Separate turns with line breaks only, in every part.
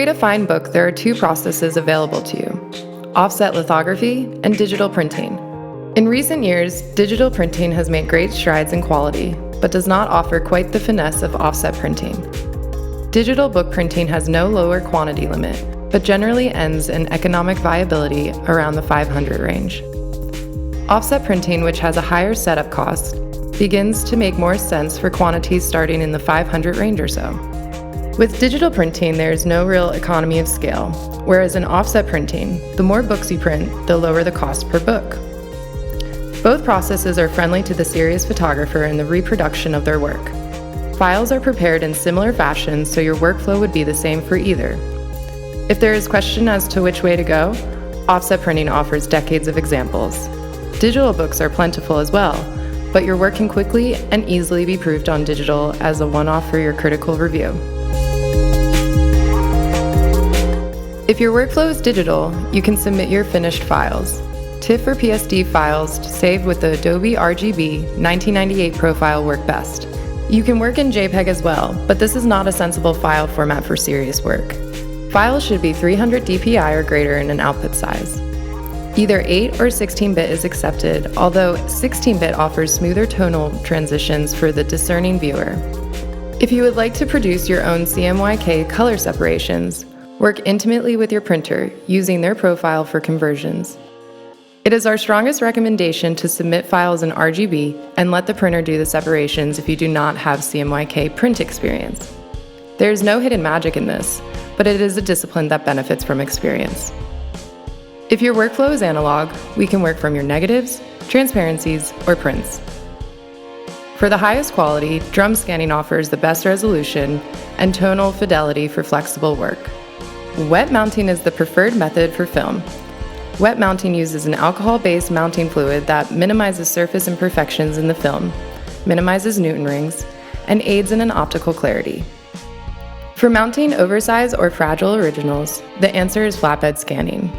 create a fine book, there are two processes available to you: offset lithography and digital printing. In recent years, digital printing has made great strides in quality, but does not offer quite the finesse of offset printing. Digital book printing has no lower quantity limit, but generally ends in economic viability around the 500 range. Offset printing, which has a higher setup cost, begins to make more sense for quantities starting in the 500 range or so. With digital printing, there is no real economy of scale, whereas in offset printing, the more books you print, the lower the cost per book. Both processes are friendly to the serious photographer in the reproduction of their work. Files are prepared in similar fashion, so your workflow would be the same for either. If there is question as to which way to go, offset printing offers decades of examples. Digital books are plentiful as well, but your work can quickly and easily be proofed on digital as a one-off for your critical review. If your workflow is digital, you can submit your finished files. TIFF or PSD files saved with the Adobe RGB 1998 profile work best. You can work in JPEG as well, but this is not a sensible file format for serious work. Files should be 300 dpi or greater in an output size. Either 8 or 16-bit is accepted, although 16-bit offers smoother tonal transitions for the discerning viewer. If you would like to produce your own Cmyk color separations, work intimately with your printer, using their profile for conversions. It is our strongest recommendation to submit files in RGB and let the printer do the separations if you do not have Cmyk print experience. There is no hidden magic in this, but it is a discipline that benefits from experience. If your workflow is analog, we can work from your negatives, transparencies, or prints. For the highest quality, drum scanning offers the best resolution and tonal fidelity for flexible work. Wet mounting is the preferred method for film. Wet mounting uses an alcohol-based mounting fluid that minimizes surface imperfections in the film, minimizes Newton rings, and aids in an optical clarity. For mounting oversized or fragile originals, the answer is flatbed scanning.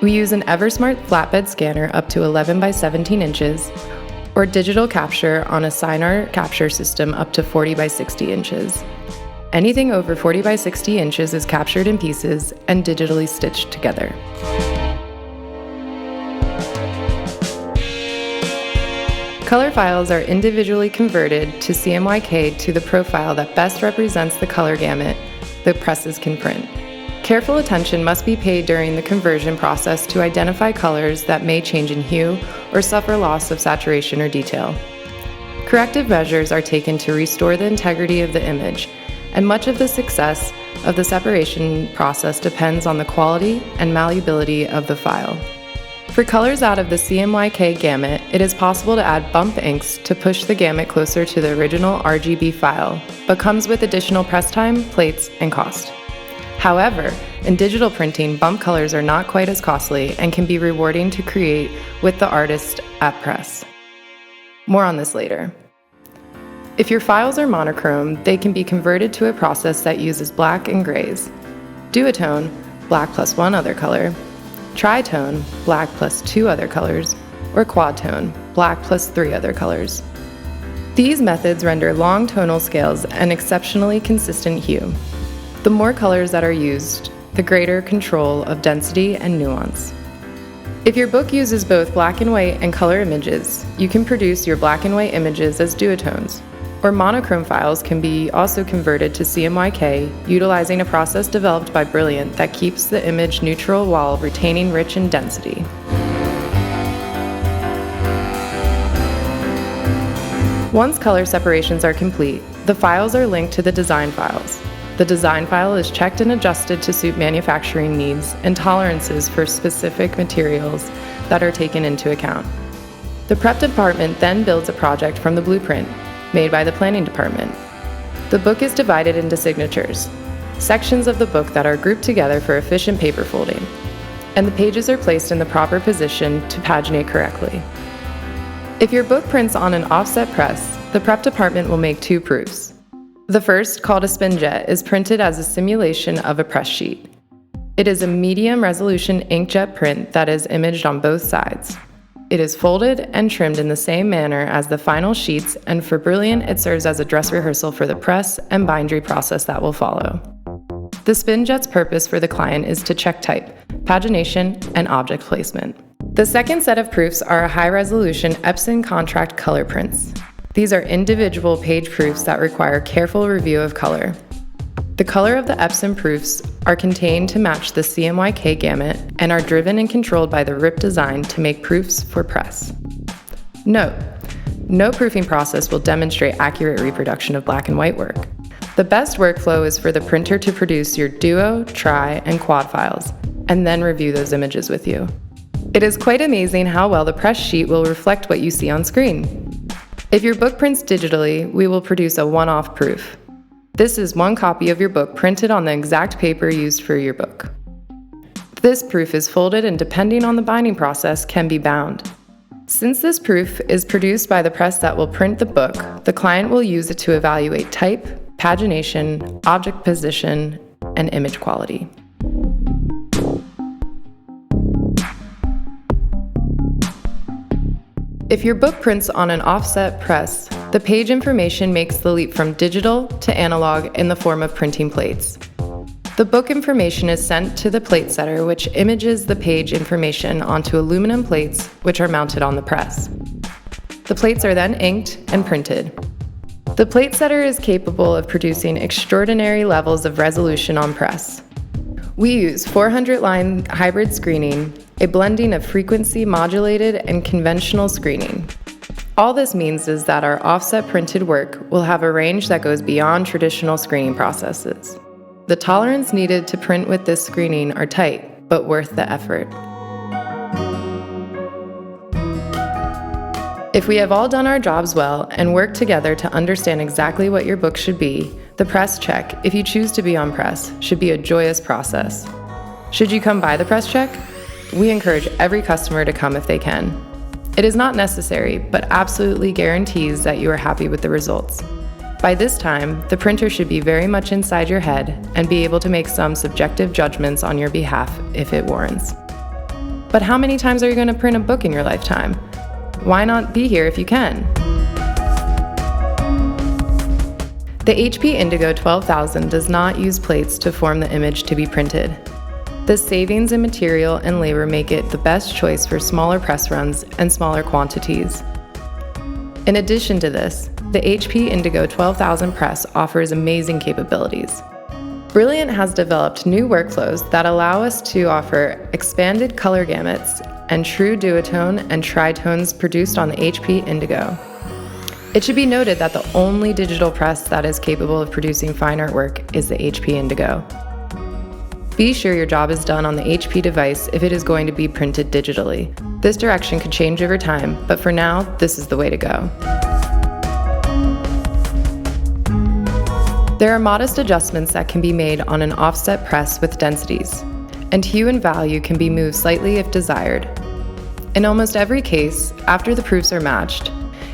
We use an Eversmart flatbed scanner up to 11 by 17 inches, or digital capture on a Cmyk capture system up to 40 by 60 inches. Anything over 40 by 60 inches is captured in pieces and digitally stitched together. Color files are individually converted to Cmyk to the profile that best represents the color gamut the presses can print. Careful attention must be paid during the conversion process to identify colors that may change in hue or suffer loss of saturation or detail. Corrective measures are taken to restore the integrity of the image, and much of the success of the separation process depends on the quality and malleability of the file. For colors out of the Cmyk gamut, it is possible to add bump inks to push the gamut closer to the original RGB file, but comes with additional press time, plates, and cost. However, in digital printing, bump colors are not quite as costly and can be rewarding to create with the artist at press. More on this later. If your files are monochrome, they can be converted to a process that uses black and grays. Duotone, black plus one other color, tritone, black plus two other colors, or quadtone, black plus three other colors. These methods render long tonal scales and exceptionally consistent hue. The more colors that are used, the greater control of density and nuance. If your book uses both black and white and color images, you can produce your black and white images as duotones, or monochrome files can be also converted to Cmyk utilizing a process developed by Brilliant that keeps the image neutral while retaining rich in density. Once color separations are complete, the files are linked to the design files. The design file is checked and adjusted to suit manufacturing needs and tolerances for specific materials that are taken into account. The prep department then builds a project from the blueprint, made by the planning department. The book is divided into signatures, sections of the book that are grouped together for efficient paper folding, and the pages are placed in the proper position to paginate correctly. If your book prints on an offset press, the prep department will make two proofs. The first, called a spinjet, is printed as a simulation of a press sheet. It is a medium resolution inkjet print that is imaged on both sides. It is folded and trimmed in the same manner as the final sheets, and for Brilliant, it serves as a dress rehearsal for the press and bindery process that will follow. The spin jet's purpose for the client is to check type, pagination, and object placement. The second set of proofs are high-resolution Epson contract color prints. These are individual page proofs that require careful review of color. The color of the Epson proofs are contained to match the Cmyk gamut and are driven and controlled by the RIP design to make proofs for press. Note: no proofing process will demonstrate accurate reproduction of black and white work. The best workflow is for the printer to produce your duo, tri, and quad files, and then review those images with you. It is quite amazing how well the press sheet will reflect what you see on screen. If your book prints digitally, we will produce a one-off proof. This is one copy of your book printed on the exact paper used for your book. This proof is folded and, depending on the binding process, can be bound. Since this proof is produced by the press that will print the book, the client will use it to evaluate type, pagination, object position, and image quality. If your book prints on an offset press, the page information makes the leap from digital to analog in the form of printing plates. The book information is sent to the plate setter, which images the page information onto aluminum plates, which are mounted on the press. The plates are then inked and printed. The plate setter is capable of producing extraordinary levels of resolution on press. We use 400-line hybrid screening, a blending of frequency modulated and conventional screening. All this means is that our offset printed work will have a range that goes beyond traditional screening processes. The tolerance needed to print with this screening are tight, but worth the effort. If we have all done our jobs well and worked together to understand exactly what your book should be, the press check, if you choose to be on press, should be a joyous process. Should you come by the press check? We encourage every customer to come if they can. It is not necessary, but absolutely guarantees that you are happy with the results. By this time, the printer should be very much inside your head and be able to make some subjective judgments on your behalf if it warrants. But how many times are you going to print a book in your lifetime? Why not be here if you can? The HP Indigo 12000 does not use plates to form the image to be printed. The savings in material and labor make it the best choice for smaller press runs and smaller quantities. In addition to this, the HP Indigo 12000 press offers amazing capabilities. Brilliant has developed new workflows that allow us to offer expanded color gamuts and true duotone and tritones produced on the HP Indigo. It should be noted that the only digital press that is capable of producing fine artwork is the HP Indigo. Be sure your job is done on the HP device if it is going to be printed digitally. This direction could change over time, but for now, this is the way to go. There are modest adjustments that can be made on an offset press with densities, and hue and value can be moved slightly if desired. In almost every case, after the proofs are matched,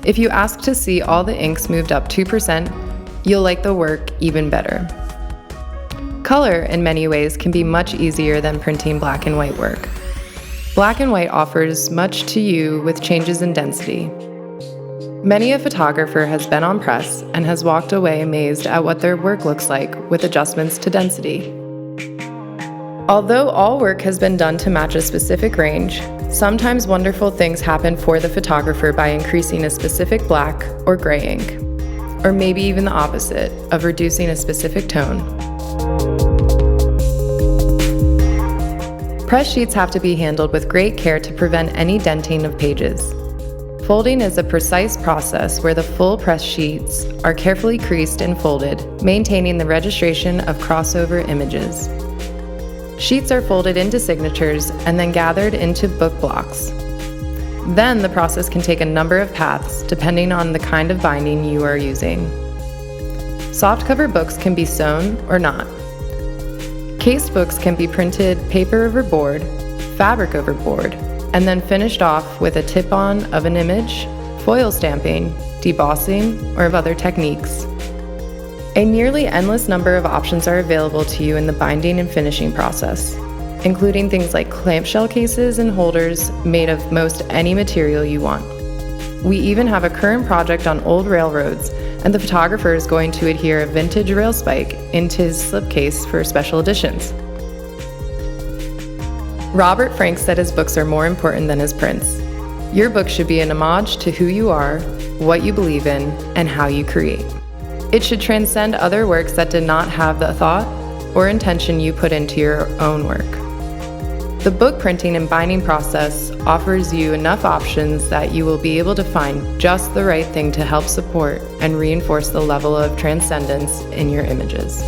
if you ask to see all the inks moved up 2%, you'll like the work even better. Color, in many ways, can be much easier than printing black and white work. Black and white offers much to you with changes in density. Many a photographer has been on press and has walked away amazed at what their work looks like with adjustments to density. Although all work has been done to match a specific range, sometimes wonderful things happen for the photographer by increasing a specific black or gray ink, or maybe even the opposite, of reducing a specific tone. Press sheets have to be handled with great care to prevent any denting of pages. Folding is a precise process where the full press sheets are carefully creased and folded, maintaining the registration of crossover images. Sheets are folded into signatures and then gathered into book blocks. Then the process can take a number of paths depending on the kind of binding you are using. Softcover books can be sewn or not. Cased books can be printed paper over board, fabric over board, and then finished off with a tip-on of an image, foil stamping, debossing, or of other techniques. A nearly endless number of options are available to you in the binding and finishing process, including things like clamshell cases and holders made of most any material you want. We even have a current project on old railroads and the photographer is going to adhere a vintage rail spike into his slipcase for special editions. Robert Frank said his books are more important than his prints. Your book should be an homage to who you are, what you believe in, and how you create. It should transcend other works that did not have the thought or intention you put into your own work. The book printing and binding process offers you enough options that you will be able to find just the right thing to help support and reinforce the level of transcendence in your images.